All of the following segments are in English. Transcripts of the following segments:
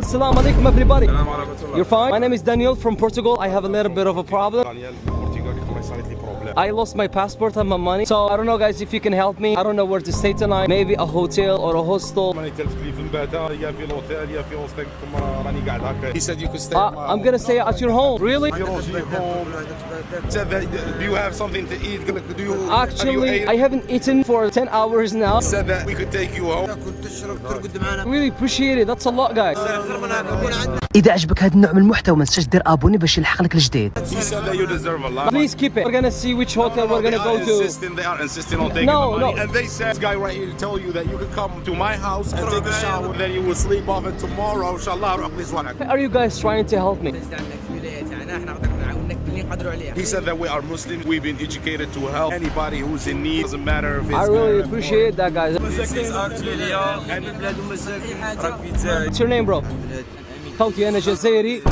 Assalamu alaikum everybody. Assalamu alaikum. You're fine? My name is Daniel from Portugal. I have a little bit of a problem. Daniel, Portugal يخلص صارت لي problem. I lost my passport and my money. So I don't know guys if you can help me. I don't know where to stay tonight. Maybe a hotel or a hostel. ماني تلفت لي في الباتا يا في الأوتيل يا في هوستلكم راني قاعد هكا. He said you could stay. I'm gonna stay at your home. Really? يروجي home. Said that do you have something to eat? قال لك do you? Actually, I haven't eaten for 10 hours now. Said that we could take you home. I really appreciate it. That's a lot guys. إذا عجبك هذا النوع من المحتوى ما تنساش دير ابوني باش يلحق لك الجديد. He said that you deserve a lot. Please keep it. We're gonna see which hotel we're gonna go to. They are insisting on taking No, the money. no. And they said this guy right here to tell you that you could come to my house and take a shower. Then you will sleep off and tomorrow inshallah روح نسوانك. Are you guys trying to help me? He said that we are Muslims. We've been educated to help anybody who's in need. Doesn't matter if it's I really appreciate that guys. What's your name bro? خوتي أنا جزائري.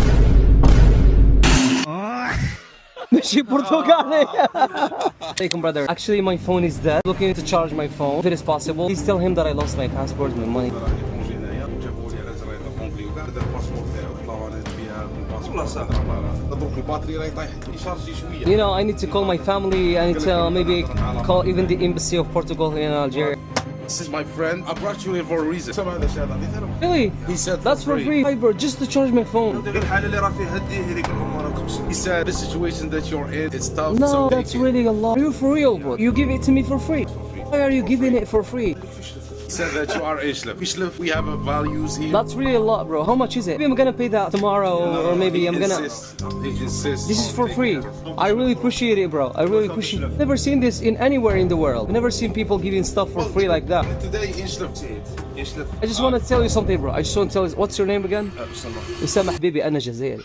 ماشي برتغالي. Alaikum brother. Actually my phone is dead. Looking to charge my phone. If it is possible, please tell him that I lost my passport and my money. You know, I need to call my family. I need to maybe call even the embassy of Portugal in Algeria. This is my friend. I brought you in for a reason. Really? He said That's for free. Hi bro, just to charge my phone. He said the situation that you're in, it's tough. No, so that's really a lot. Are you for real bro? You give it to me for free. Why are you giving it for free? He said that you are Ishlif. Ishlif, we have values here. That's really a lot bro. How much is it? Maybe I'm gonna pay that tomorrow or maybe I'm gonna... He insists. This is for free. I really appreciate it bro. I really appreciate it. Never seen this in anywhere in the world. Never seen people giving stuff for free like that. Today Ishlif. I just want to tell you something bro. I just want to tell you, what's your name again? أسامة حبيبي أنا جزائري.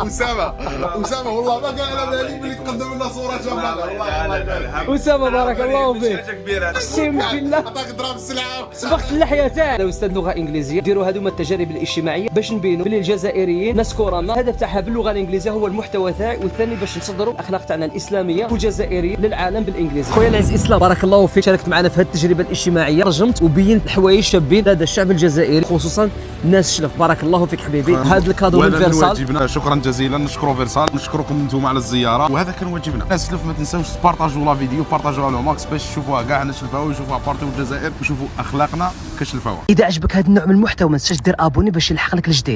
أسامة والله ما قال على بالي بلي تقدم لنا صورة جمالة. أسامة بارك الله فيك. اقسم بالله عطاك ضرب السلعة. صبغت اللحية تاعي. لو استاذ لغة إنجليزية ديروا هذوما التجارب الاجتماعية باش نبينوا بلي الجزائريين ناس كرامة. الهدف تاعها باللغة الإنجليزية هو المحتوى تاعي والثاني باش نصدروا الأخلاق تاعنا الإسلامية والجزائرية للعالم بالإنجليزية. خويا العزيز إسلام بارك الله فيك شاركت معنا في هذه التجربة الاجتماعية ترجمت وبينت الحوايج شابين لدى الشعب الجزائري خصوصا ناس شلف. بارك الله فيك حبيبي. هذا الكادو من فيرسال. شكرا جزيلا نشكروا فيرسال نشكركم انتم على الزياره وهذا كان واجبنا. ناس ما تنساوش تبارطاجوا لا فيديو بارطاجوها لهم ماكس باش يشوفوها كاع الناس الشلفاوي ويشوفوها بارتو الجزائر ويشوفوا اخلاقنا كشلفاوه. إذا عجبك هذا النوع من المحتوى ما تنساش دير ابوني باش يلحق لك الجديد.